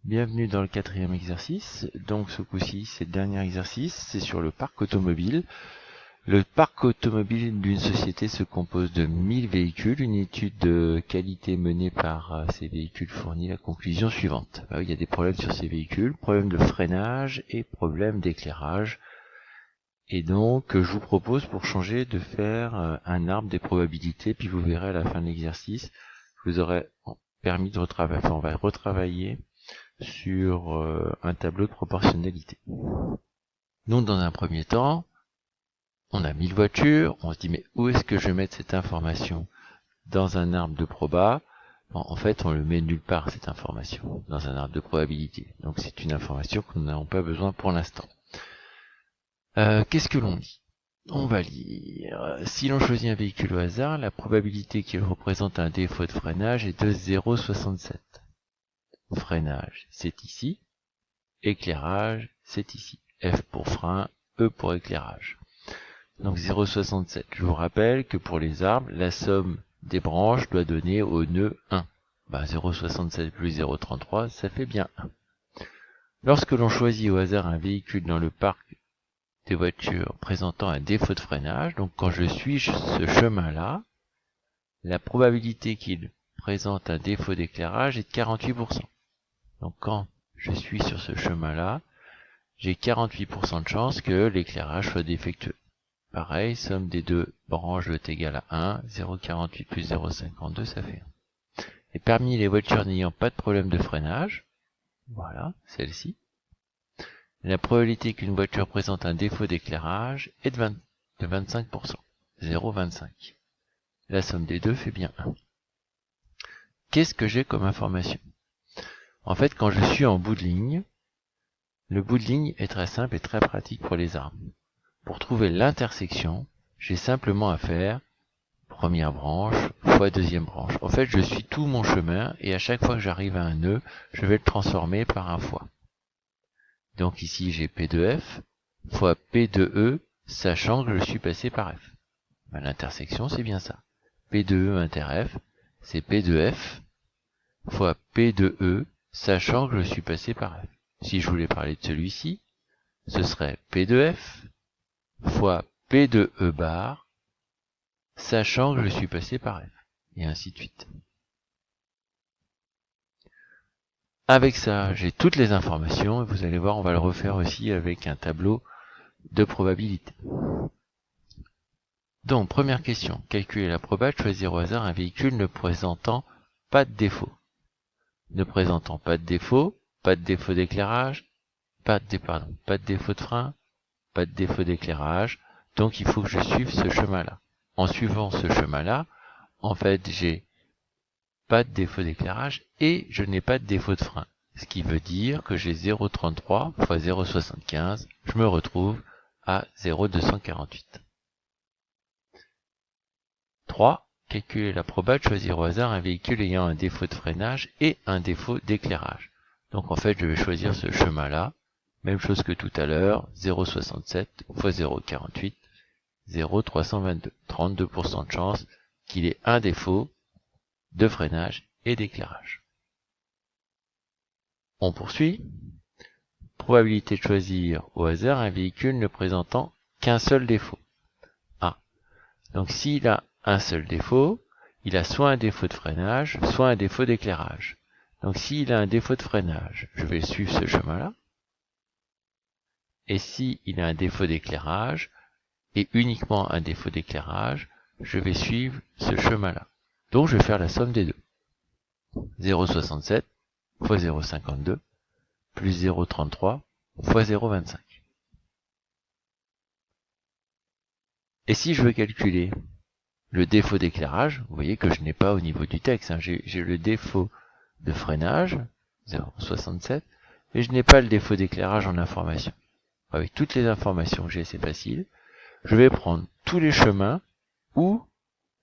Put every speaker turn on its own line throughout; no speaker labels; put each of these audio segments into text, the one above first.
Bienvenue dans le quatrième exercice. Donc ce coup-ci, c'est le dernier exercice, c'est sur le parc automobile. Le parc automobile d'une société se compose de 1000 véhicules. Une étude de qualité menée par ces véhicules fournit la conclusion suivante. Il y a des problèmes sur ces véhicules, problème de freinage et problème d'éclairage. Et donc, je vous propose pour changer de faire un arbre des probabilités, puis vous verrez à la fin de l'exercice, je vous aurai permis de retravailler, on va retravailler sur un tableau de proportionnalité. Donc dans un premier temps, on a 1000 voitures, on se dit mais où est-ce que je vais mettre cette information dans un arbre de proba? En fait, on le met nulle part cette information, dans un arbre de probabilité. Donc c'est une information que nous n'avons pas besoin pour l'instant. Qu'est-ce que l'on dit? On va lire. Si l'on choisit un véhicule au hasard, la probabilité qu'il représente un défaut de freinage est de 0,67. Freinage, c'est ici. Éclairage, c'est ici. F pour frein, E pour éclairage. Donc 0,67. Je vous rappelle que pour les arbres, la somme des branches doit donner au nœud 1. 0,67 plus 0,33, ça fait bien 1. Lorsque l'on choisit au hasard un véhicule dans le parc des voitures présentant un défaut de freinage, donc quand je suis ce chemin-là, la probabilité qu'il présente un défaut d'éclairage est de 48%. Donc quand je suis sur ce chemin-là, j'ai 48% de chance que l'éclairage soit défectueux. Pareil, somme des deux branches doit être égale à 1, 0,48 plus 0,52, ça fait 1. Et parmi les voitures n'ayant pas de problème de freinage, voilà, celle-ci, la probabilité qu'une voiture présente un défaut d'éclairage est de 25%, 0,25. La somme des deux fait bien 1. Qu'est-ce que j'ai comme information? En fait, quand je suis en bout de ligne, le bout de ligne est très simple et très pratique pour les arbres. Pour trouver l'intersection, j'ai simplement à faire première branche fois deuxième branche. En fait, je suis tout mon chemin et à chaque fois que j'arrive à un nœud, je vais le transformer par un fois. Donc ici, j'ai P de F fois P de E, sachant que je suis passé par F. L'intersection, c'est bien ça. P de E inter F, c'est P de F fois P de E, sachant que je suis passé par F. Si je voulais parler de celui-ci, ce serait P de F fois P de E bar, sachant que je suis passé par F, et ainsi de suite. Avec ça, j'ai toutes les informations, et vous allez voir, on va le refaire aussi avec un tableau de probabilité. Donc, première question, calculer la probabilité de choisir au hasard un véhicule ne présentant pas de défaut. Ne présentant pas de défaut d'éclairage, pas de défaut de frein, pas de défaut d'éclairage, donc il faut que je suive ce chemin-là. En suivant ce chemin-là, en fait, j'ai pas de défaut d'éclairage et je n'ai pas de défaut de frein. Ce qui veut dire que j'ai 0,33 fois 0,75, je me retrouve à 0,248. 3. Calculer la probabilité de choisir au hasard un véhicule ayant un défaut de freinage et un défaut d'éclairage. Donc en fait, je vais choisir ce chemin-là. Même chose que tout à l'heure, 0,67 fois 0,48, 0,322. 32% de chance qu'il ait un défaut de freinage et d'éclairage. On poursuit. Probabilité de choisir au hasard un véhicule ne présentant qu'un seul défaut. Donc s'il a un seul défaut, il a soit un défaut de freinage, soit un défaut d'éclairage. Donc s'il a un défaut de freinage, je vais suivre ce chemin-là. Et s'il a un défaut d'éclairage, et uniquement un défaut d'éclairage, je vais suivre ce chemin-là. Donc je vais faire la somme des deux. 0,67 fois 0,52 plus 0,33 fois 0,25. Et si je veux calculer le défaut d'éclairage, vous voyez que je n'ai pas au niveau du texte, j'ai le défaut de freinage, 0,67, et je n'ai pas le défaut d'éclairage en information. Avec toutes les informations que j'ai, c'est facile. Je vais prendre tous les chemins où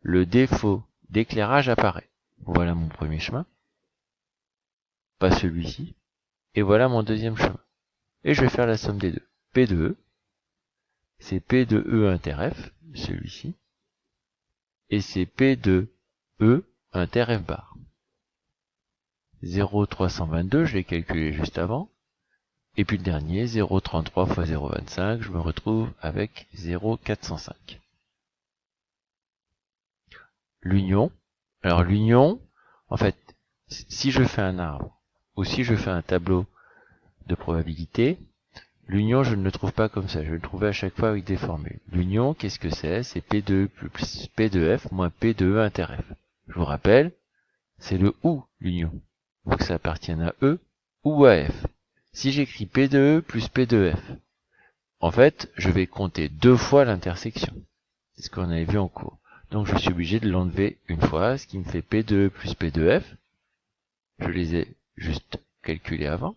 le défaut d'éclairage apparaît. Voilà mon premier chemin, pas celui-ci, et voilà mon deuxième chemin. Et je vais faire la somme des deux. P de E, c'est P de E inter F, celui-ci, et c'est P de E inter F bar. 0,322, je l'ai calculé juste avant. Et puis le dernier, 0,33 fois 0,25, je me retrouve avec 0,405. L'union. Alors l'union, en fait, si je fais un arbre, ou si je fais un tableau de probabilité, l'union, je ne le trouve pas comme ça, je le trouvais à chaque fois avec des formules. L'union, qu'est-ce que c'est? C'est P2 plus P2F moins P2E inter F. Je vous rappelle, c'est le OU, l'union. Il faut que ça appartienne à E ou à F. Si j'écris P2E plus P2F, en fait, je vais compter deux fois l'intersection. C'est ce qu'on avait vu en cours. Donc je suis obligé de l'enlever une fois, ce qui me fait P2E plus P2F. Je les ai juste calculés avant.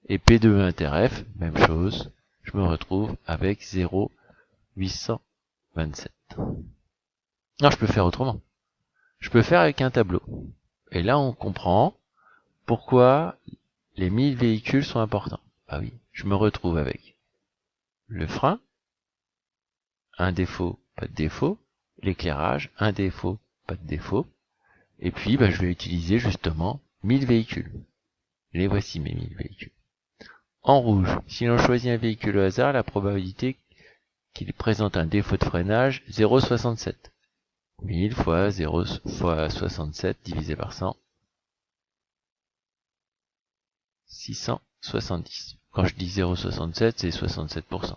Et P2E inter F, même chose, je me retrouve avec 0,827. Non, je peux faire autrement. Je peux faire avec un tableau. Et là, on comprend pourquoi les 1000 véhicules sont importants. Ah oui, je me retrouve avec le frein, un défaut, pas de défaut, l'éclairage, un défaut, pas de défaut, et puis je vais utiliser justement 1000 véhicules. Les voici mes 1000 véhicules. En rouge, si l'on choisit un véhicule au hasard, la probabilité qu'il présente un défaut de freinage, 0,67. 1000 fois 0 fois 67 divisé par 100, 670. Quand je dis 0,67, c'est 67%.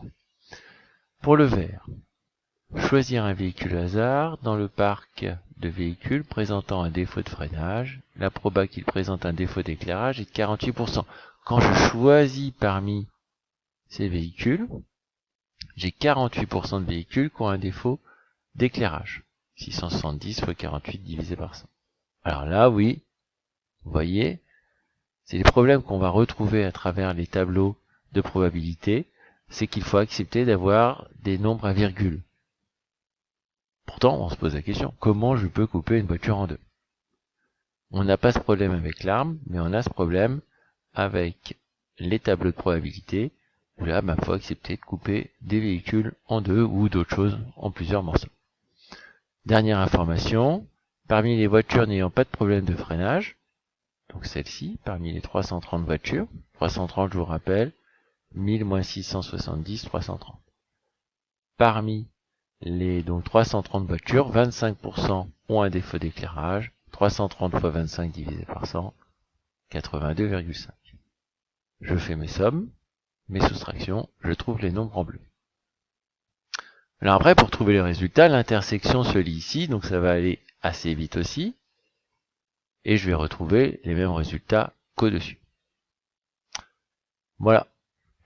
Pour le vert, choisir un véhicule au hasard dans le parc de véhicules présentant un défaut de freinage. La proba qu'il présente un défaut d'éclairage est de 48%. Quand je choisis parmi ces véhicules, j'ai 48% de véhicules qui ont un défaut d'éclairage. 670 fois 48 divisé par 100. Alors là, oui, vous voyez, c'est les problèmes qu'on va retrouver à travers les tableaux de probabilité, c'est qu'il faut accepter d'avoir des nombres à virgule. Pourtant, on se pose la question, comment je peux couper une voiture en deux? On n'a pas ce problème avec l'arme, mais on a ce problème avec les tableaux de probabilité, où là, il faut accepter de couper des véhicules en deux ou d'autres choses en plusieurs morceaux. Dernière information, parmi les voitures n'ayant pas de problème de freinage, donc celle-ci, parmi les 330 voitures, 330 je vous rappelle, 1000 moins 670, 330. Parmi les 330 voitures, 25% ont un défaut d'éclairage, 330 fois 25 divisé par 100, 82,5. Je fais mes sommes, mes soustractions, je trouve les nombres en bleu. Alors après, pour trouver les résultats, l'intersection se lit ici, donc ça va aller assez vite aussi, et je vais retrouver les mêmes résultats qu'au-dessus. Voilà,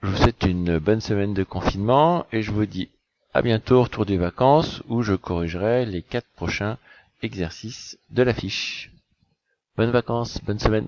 je vous souhaite une bonne semaine de confinement, et je vous dis à bientôt au retour des vacances, où je corrigerai les 4 prochains exercices de la fiche. Bonnes vacances, bonne semaine.